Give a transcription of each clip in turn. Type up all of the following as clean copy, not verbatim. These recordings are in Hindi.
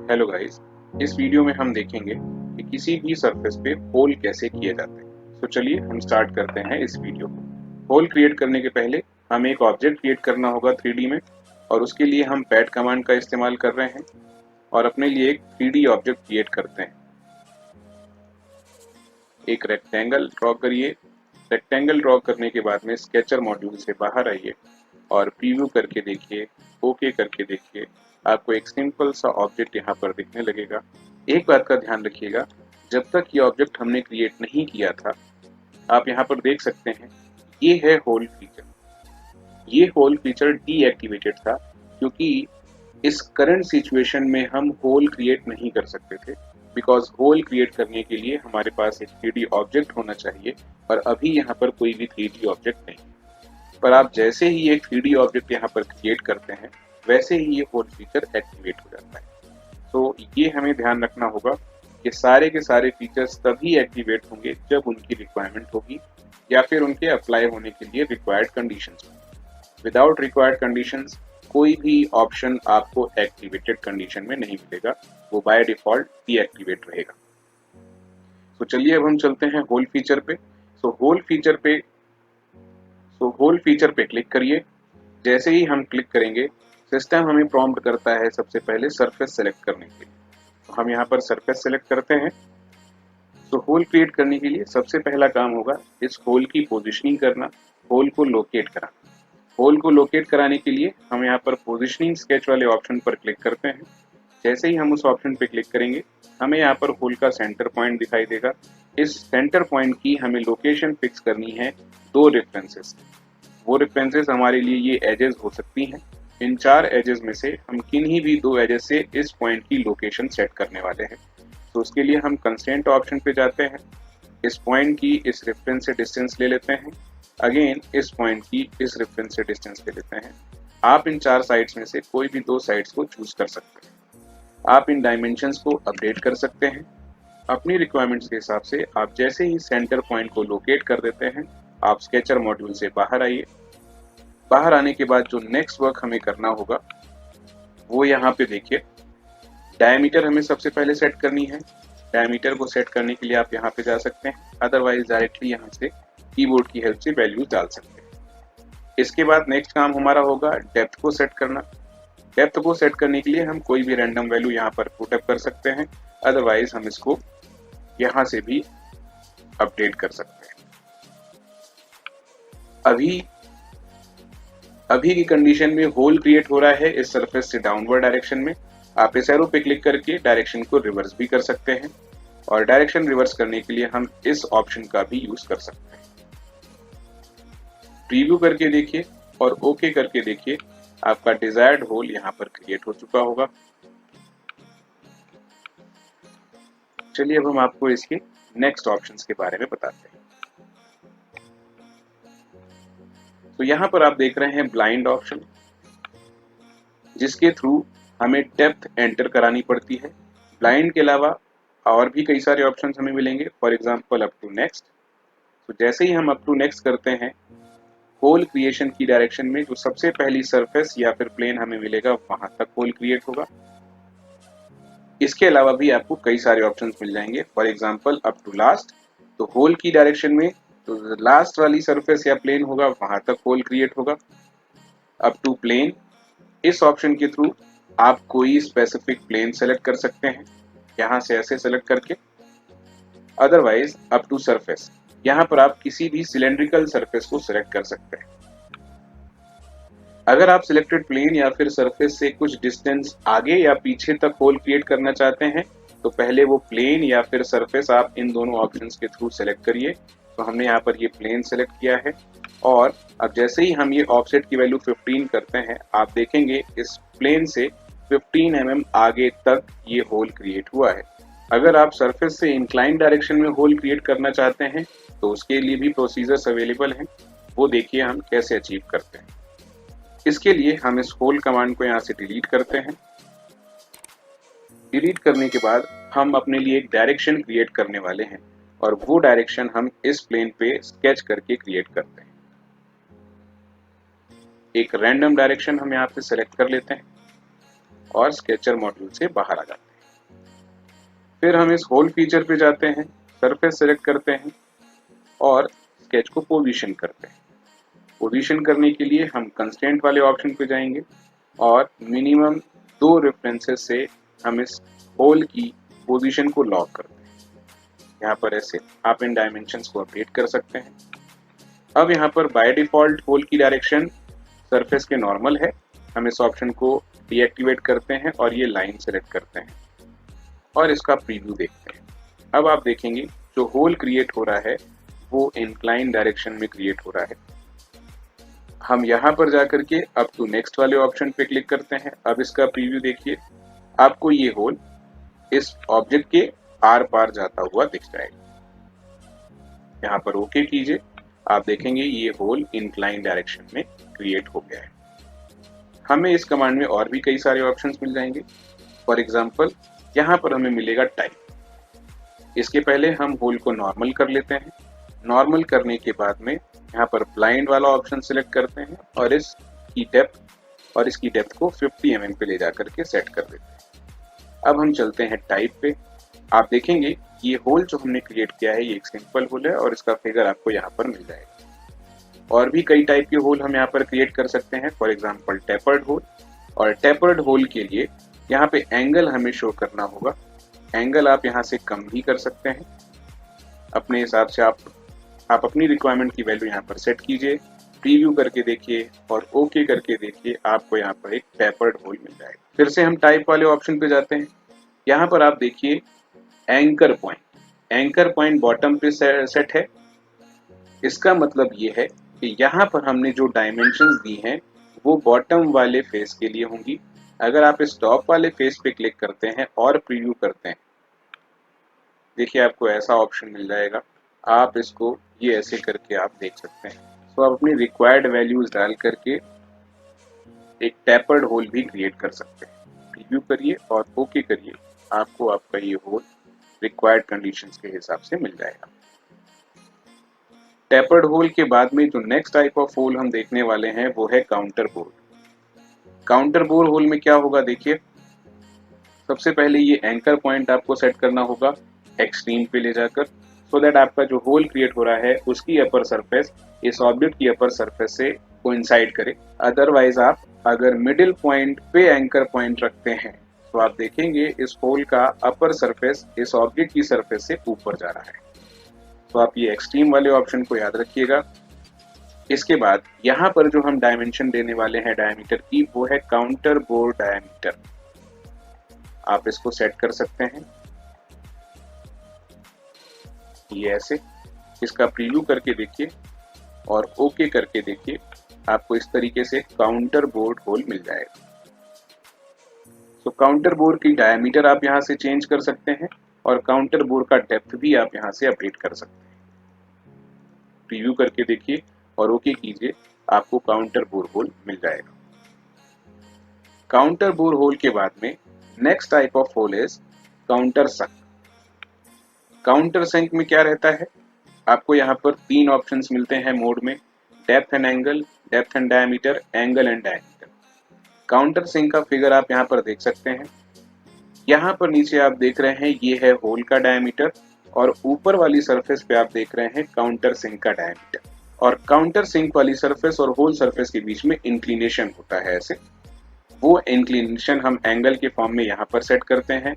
हेलो गाइस, इस वीडियो में हम देखेंगे कि किसी भी सरफेस पे होल कैसे किए जाते हैं। तो चलिए हम स्टार्ट करते हैं इस वीडियो को। होल क्रिएट करने के पहले हमें एक ऑब्जेक्ट क्रिएट करना होगा 3D में, और उसके लिए हम पैड कमांड का इस्तेमाल कर रहे हैं और अपने लिए एक 3D ऑब्जेक्ट क्रिएट करते हैं। एक रेक्टेंगल ड्रॉ करिए। रेक्टेंगल ड्रॉ करने के बाद में स्केचर मॉड्यूल से बाहर आइए और प्रीव्यू करके देखिए, ओके करके देखिए, आपको एक सिंपल सा ऑब्जेक्ट यहाँ पर दिखने लगेगा। एक बात का ध्यान रखिएगा, जब तक ये ऑब्जेक्ट हमने क्रिएट नहीं किया था, आप यहाँ पर देख सकते हैं, ये है होल फीचर। ये होल फीचर डीएक्टिवेटेड था क्योंकि इस करंट सिचुएशन में हम होल क्रिएट नहीं कर सकते थे, बिकॉज होल क्रिएट करने के लिए हमारे पास एक 3D ऑब्जेक्ट होना चाहिए, और अभी यहाँ पर कोई भी 3D ऑब्जेक्ट नहीं। पर आप जैसे ही एक 3D ऑब्जेक्ट यहाँ पर क्रिएट करते हैं, वैसे ही ये होल फीचर एक्टिवेट हो जाता है। तो ये हमें ध्यान रखना होगा कि सारे के सारे फीचर्स तभी एक्टिवेट होंगे जब उनकी रिक्वायरमेंट होगी या फिर उनके अप्लाई होने के लिए रिक्वायर्ड कंडीशंस होंगी। विदाउट रिक्वायर्ड कंडीशंस कोई भी ऑप्शन आपको एक्टिवेटेड कंडीशन में नहीं मिलेगा, वो बाय डिफॉल्ट डीएक्टिवेट रहेगा। तो चलिए अब हम चलते हैं होल फीचर पे। होल फीचर पे क्लिक करिए। जैसे ही हम क्लिक करेंगे, सिस्टम हमें प्रॉम्प्ट करता है सबसे पहले सरफेस सेलेक्ट करने के लिए। तो हम यहाँ पर सरफेस सेलेक्ट करते हैं। तो होल क्रिएट करने के लिए सबसे पहला काम होगा इस होल की पोजीशनिंग करना, होल को लोकेट कराना। होल को लोकेट कराने के लिए हम यहाँ पर पोजीशनिंग स्केच वाले ऑप्शन पर क्लिक करते हैं। जैसे ही हम उस ऑप्शन पर क्लिक करेंगे, हमें यहाँ पर होल का सेंटर पॉइंट दिखाई देगा। इस सेंटर पॉइंट की हमें लोकेशन फिक्स करनी है दो रेफरेंसेस। वो रेफरेंसेस हमारे लिए ये एजेस हो सकती हैं। इन 4 एजेस में से हम किन्हीं भी 2 एजेस से इस पॉइंट की लोकेशन सेट करने वाले हैं। तो उसके लिए हम कंस्ट्रेंट ऑप्शन पे जाते हैं, इस पॉइंट की इस रेफरेंस से डिस्टेंस ले लेते हैं, अगेन इस पॉइंट की इस रेफरेंस से डिस्टेंस ले लेते हैं। आप इन 4 साइड्स में से कोई भी 2 साइड्स को चूज कर सकते हैं। आप इन डायमेंशंस को अपडेट कर सकते हैं अपनी रिक्वायरमेंट्स के हिसाब से। आप जैसे ही सेंटर पॉइंट को लोकेट कर देते हैं, आप स्केचर मॉड्यूल से बाहर आइए। बाहर आने के बाद जो नेक्स्ट वर्क हमें करना होगा वो यहाँ पे देखिए, डायमीटर हमें सबसे पहले सेट करनी है। डायमीटर को सेट करने के लिए आप यहाँ पे जा सकते हैं, अदरवाइज डायरेक्टली यहाँ से कीबोर्ड की हेल्प से वैल्यूज डाल सकते हैं। इसके बाद नेक्स्ट काम हमारा होगा डेप्थ को सेट करना। डेप्थ को सेट करने के लिए हम कोई भी रैंडम वैल्यू यहाँ पर पुटअप कर सकते हैं, अदरवाइज हम इसको यहाँ से भी अपडेट कर सकते हैं। अभी की कंडीशन में होल क्रिएट हो रहा है इस सरफेस से डाउनवर्ड डायरेक्शन में। आप इस एरो पे क्लिक करके डायरेक्शन को रिवर्स भी कर सकते हैं, और डायरेक्शन रिवर्स करने के लिए हम इस ऑप्शन का भी यूज कर सकते हैं। प्रीव्यू करके देखिए और ओके करके देखिए, आपका डिजायर्ड होल यहाँ पर क्रिएट हो चुका होगा। चलिए अब हम आपको इसके नेक्स्ट ऑप्शंस के बारे में बताते हैं। तो यहाँ पर आप देख रहे हैं ब्लाइंड ऑप्शन, जिसके थ्रू हमें डेप्थ एंटर करानी पड़ती है। ब्लाइंड के अलावा और भी कई सारे ऑप्शंस हमें मिलेंगे, for example up to next. तो जैसे ही हम अप टू नेक्स्ट करते हैं, होल क्रिएशन की डायरेक्शन में जो सबसे पहली सरफेस या फिर प्लेन हमें मिलेगा वहां तक होल क्रिएट होगा। इसके अलावा भी आपको कई सारे ऑप्शंस मिल जाएंगे, for example up to last. तो होल की डायरेक्शन में जो लास्ट वाली सरफेस या प्लेन होगा वहां तक होल क्रिएट होगा। अप टू प्लेन, इस ऑप्शन के थ्रू आप कोई स्पेसिफिक प्लेन सेलेक्ट कर सकते हैं यहाँ से ऐसे सेलेक्ट करके। अदरवाइज अप टू सरफेस, यहाँ पर आप किसी भी सिलेंड्रिकल सरफेस को सिलेक्ट कर सकते हैं। अगर आप सिलेक्टेड प्लेन या फिर सरफेस से कुछ डिस्टेंस आगे या पीछे तक होल क्रिएट करना चाहते हैं, तो पहले वो प्लेन या फिर सरफेस आप इन दोनों ऑप्शंस के थ्रू सेलेक्ट करिए। तो हमने यहाँ पर ये प्लेन सेलेक्ट किया है, और अब जैसे ही हम ये ऑफसेट की वैल्यू 15 करते हैं, आप देखेंगे इस प्लेन से 15 mm आगे तक ये होल क्रिएट हुआ है। अगर आप सरफेस से इंक्लाइन डायरेक्शन में होल क्रिएट करना चाहते हैं, तो उसके लिए भी प्रोसीजर्स अवेलेबल हैं, वो देखिए हम कैसे अचीव करते हैं। इसके लिए हम इस होल कमांड को यहाँ से डिलीट करते हैं। डिलीट करने के बाद हम अपने लिए एक डायरेक्शन क्रिएट करने वाले हैं, और वो डायरेक्शन हम इस प्लेन पे स्केच करके क्रिएट करते हैं। एक रैंडम डायरेक्शन हम यहाँ पे सेलेक्ट कर लेते हैं और स्केचर मॉड्यूल से बाहर आ जाते हैं। फिर हम इस होल फीचर पे जाते हैं, सरफेस सेलेक्ट करते हैं और स्केच को पोजीशन करते हैं। पोजीशन करने के लिए हम कंस्ट्रेंट वाले ऑप्शन पे जाएंगे और मिनिमम 2 रेफरेंसेस से हम इस होल की पोजीशन को लॉक करते हैं। यहाँ पर ऐसे आप इन डायमेंशंस को अपडेट कर सकते हैं। अब यहाँ पर बाय डिफॉल्ट होल की डायरेक्शन सरफेस के नॉर्मल है। हम इस ऑप्शन को डीएक्टिवेट करते हैं और ये लाइन सेलेक्ट करते हैं और इसका प्रीव्यू देखते हैं। अब आप देखेंगे जो होल क्रिएट हो रहा है वो इंक्लाइन डायरेक्शन में क्रिएट हो रहा है। हम यहाँ पर जाकर के अप टू नेक्स्ट वाले ऑप्शन पे क्लिक करते हैं। अब इसका प्रीव्यू देखिए, आपको ये होल इस ऑब्जेक्ट के आर पार जाता हुआ दिख जाएगा। यहाँ पर ओके कीजिए, आप देखेंगे ये होल इंक्लाइन डायरेक्शन में क्रिएट हो गया है। हमें इस कमांड में और भी कई सारे ऑप्शंस मिल जाएंगे। फॉर एग्जांपल यहाँ पर हमें मिलेगा टाइप। इसके पहले हम होल को नॉर्मल कर लेते हैं। नॉर्मल करने के बाद में यहाँ पर ब्लाइंड वाला ऑप्शन सिलेक्ट करते हैं और इसकी डेप्थ को 50 mm पे ले जाकर के सेट कर देते हैं। अब हम चलते हैं टाइप पे। आप देखेंगे ये होल जो हमने क्रिएट किया है ये एक सिंपल होल है और इसका फिगर आपको यहाँ पर मिल जाएगा। और भी कई टाइप के होल हम यहाँ पर क्रिएट कर सकते हैं। फॉर एग्जांपल टेपर्ड होल, और टेपर्ड होल के लिए यहाँ पे एंगल हमें शो करना होगा। एंगल आप यहाँ से कम भी कर सकते हैं अपने हिसाब से। आप अपनी रिक्वायरमेंट की वैल्यू यहाँ पर सेट कीजिए, प्रीव्यू करके देखिए और ओके करके देखिए, आपको यहाँ पर एक टेपर्ड होल मिल जाएगा। फिर से हम टाइप वाले ऑप्शन पे जाते हैं। यहाँ पर आप देखिए एंकर पॉइंट बॉटम पे सेट है। इसका मतलब ये है कि यहाँ पर हमने जो डायमेंशंस दी हैं वो बॉटम वाले फेस के लिए होंगी। अगर आप इस टॉप वाले फेस पे क्लिक करते हैं और प्रीव्यू करते हैं, देखिए आपको ऐसा ऑप्शन मिल जाएगा। आप इसको ये ऐसे करके आप देख सकते हैं। तो आप अपनी रिक्वायर्ड वैल्यूज डाल करके एक टेपर्ड होल भी क्रिएट कर सकते हैं। प्रीव्यू करिए और ओके करिए, आपको आपका ये होल रिक्वायर्ड कंडीशंस के हिसाब से मिल जाएगा। टेपर्ड होल के बाद में जो नेक्स्ट टाइप ऑफ होल हम देखने वाले हैं वो है counter bore. Counter bore hole में क्या होगा देखिए, सबसे पहले ये एंकर पॉइंट आपको सेट करना होगा एक्सट्रीम पे ले जाकर, सो दैट आपका जो होल क्रिएट हो रहा है उसकी अपर सरफेस इस ऑब्जेक्ट की अपर सरफेस से कोइंसाइड करे। अदरवाइज आप अगर मिडिल पॉइंट पे एंकर पॉइंट रखते हैं तो आप देखेंगे इस होल का अपर सरफेस इस ऑब्जेक्ट की सरफेस से ऊपर जा रहा है। तो आप ये एक्सट्रीम वाले ऑप्शन को याद रखिएगा। इसके बाद यहाँ पर जो हम डायमेंशन देने वाले हैं डायमीटर की वो है काउंटर बोर डायमीटर। आप इसको सेट कर सकते हैं ये ऐसे। इसका प्रीव्यू करके देखिए और ओके करके देखिए, आपको इस तरीके से काउंटर बोर होल मिल जाएगा। तो काउंटर बोर की डायमीटर आप यहाँ से चेंज कर सकते हैं और काउंटर बोर का डेप्थ भी आप यहाँ से अपडेट कर सकते हैं। प्रीव्यू करके देखिए और ओके कीजिए, आपको काउंटर बोर होल मिल जाएगा। काउंटर बोर होल के बाद में next type of hole is counter sunk. Counter sunk में क्या रहता है, आपको यहाँ पर 3 ऑप्शंस मिलते हैं मोड में, depth and angle, depth and diameter, angle and diameter. Counter sink का फिगर आप यहाँ पर देख सकते हैं। यहाँ पर नीचे आप देख रहे हैं ये है होल का डायमीटर और ऊपर वाली सरफेस पे आप देख रहे हैं काउंटर सिंक का डायमीटर। और काउंटर सिंक वाली सरफेस और होल सरफेस के बीच में इंक्लिनेशन होता है ऐसे, वो इंक्लिनेशन हम एंगल के फॉर्म में यहाँ पर सेट करते हैं।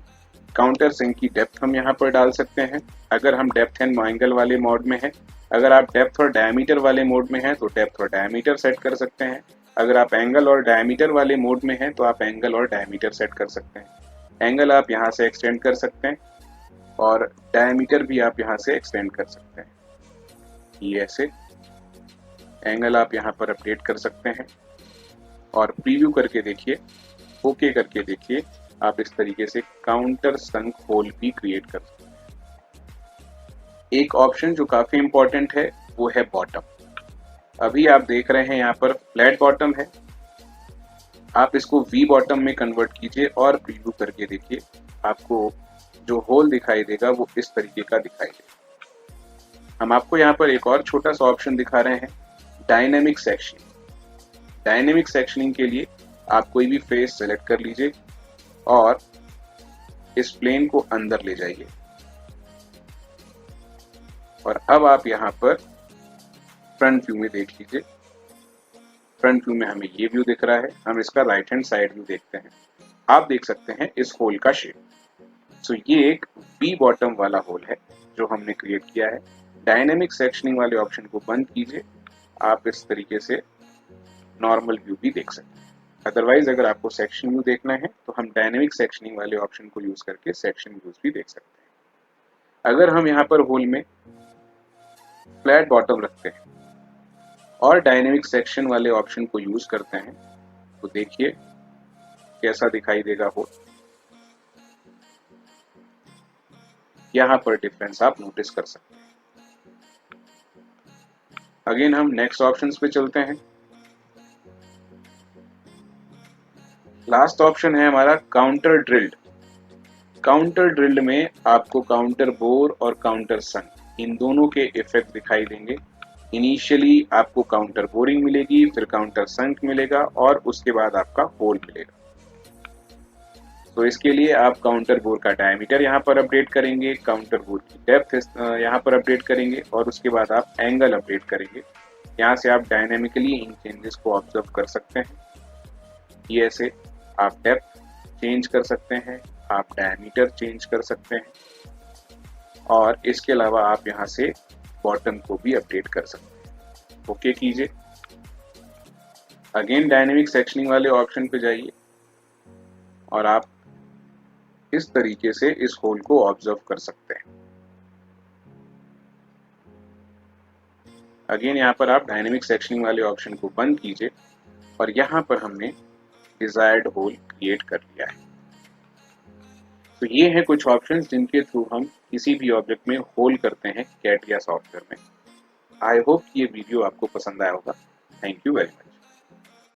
काउंटर सिंक की डेप्थ हम यहाँ पर डाल सकते हैं अगर हम डेप्थ एंड एंगल वाले मोड में हैं। अगर आप डेप्थ और डायमीटर वाले मोड में हैं तो डेप्थ और डायमीटर सेट कर सकते हैं। अगर आप एंगल और डायमीटर वाले मोड में हैं तो आप एंगल और डायमीटर सेट कर सकते हैं। एंगल आप यहाँ से एक्सटेंड कर सकते हैं और डायमीटर भी आप यहाँ से एक्सटेंड कर सकते हैं। ये ऐसे एंगल आप यहाँ पर अपडेट कर सकते हैं और प्रीव्यू करके देखिए, ओके करके देखिए, आप इस तरीके से काउंटर संक होल भी क्रिएट कर सकते हैं। एक ऑप्शन जो काफी इंपॉर्टेंट है वो है बॉटम। अभी आप देख रहे हैं यहाँ पर फ्लैट बॉटम है, आप इसको वी बॉटम में कन्वर्ट कीजिए और प्रीव्यू करके देखिए, आपको जो होल दिखाई देगा वो इस तरीके का दिखाई देगा। हम आपको यहाँ पर एक और छोटा सा ऑप्शन दिखा रहे हैं, डायनेमिक सेक्शनिंग। डायनेमिक सेक्शनिंग के लिए आप कोई भी फेस सेलेक्ट कर लीजिए और इस प्लेन को अंदर ले जाइए और अब आप यहाँ पर फ्रंट व्यू में देख लीजिए। फ्रंट व्यू में हमें ये व्यू दिख रहा है। हम इसका राइट हैंड साइड व्यू देखते हैं। आप देख सकते हैं इस होल का शेप। सो ये एक वी बॉटम वाला होल है जो हमने क्रिएट किया है। डायनेमिक सेक्शनिंग वाले ऑप्शन को बंद कीजिए। आप इस तरीके से नॉर्मल व्यू भी देख सकते हैं। अदरवाइज अगर आपको सेक्शन व्यू देखना है तो हम डायनेमिक सेक्शनिंग वाले ऑप्शन को यूज करके सेक्शन व्यूज भी देख सकते हैं। अगर हम यहाँ पर होल में फ्लैट बॉटम रखते हैं और डायनेमिक सेक्शन वाले ऑप्शन को यूज करते हैं तो देखिए कैसा दिखाई देगा होल। यहाँ पर डिफरेंस आप नोटिस कर सकते हैं। अगेन हम नेक्स्ट ऑप्शंस पे चलते हैं। लास्ट ऑप्शन है हमारा काउंटर ड्रिल्ड। काउंटर ड्रिल्ड में आपको काउंटर बोर और काउंटर संक इन दोनों के इफेक्ट दिखाई देंगे। इनिशियली आपको काउंटर बोरिंग मिलेगी, फिर काउंटर संक मिलेगा और उसके बाद आपका होल मिलेगा। तो इसके लिए आप काउंटर बोर का डायमीटर यहाँ पर अपडेट करेंगे, काउंटर बोर की डेप्थ यहाँ पर अपडेट करेंगे और उसके बाद आप एंगल अपडेट करेंगे। यहाँ से आप डायनेमिकली इन चेंजेस को ऑब्जर्व कर सकते हैं। ये ऐसे आप डेप्थ चेंज कर सकते हैं, आप डायमीटर चेंज कर सकते हैं और इसके अलावा आप यहाँ से बॉटम को भी अपडेट कर सकते हैं। ओके कीजिए। अगेन डायनेमिक सेक्शनिंग वाले ऑप्शन पे जाइए और आप इस तरीके से इस होल को ऑब्जर्व कर सकते हैं। अगेन यहाँ पर आप डायनेमिक सेक्शनिंग वाले ऑप्शन को बंद कीजिए और यहाँ पर हमने डिजायर्ड होल क्रिएट कर लिया है। तो ये है कुछ ऑप्शंस जिनके थ्रू हम किसी भी ऑब्जेक्ट में होल करते हैं कैट या सॉफ्टवेयर में। आई होप ये वीडियो आपको पसंद आया होगा। Thank you very much.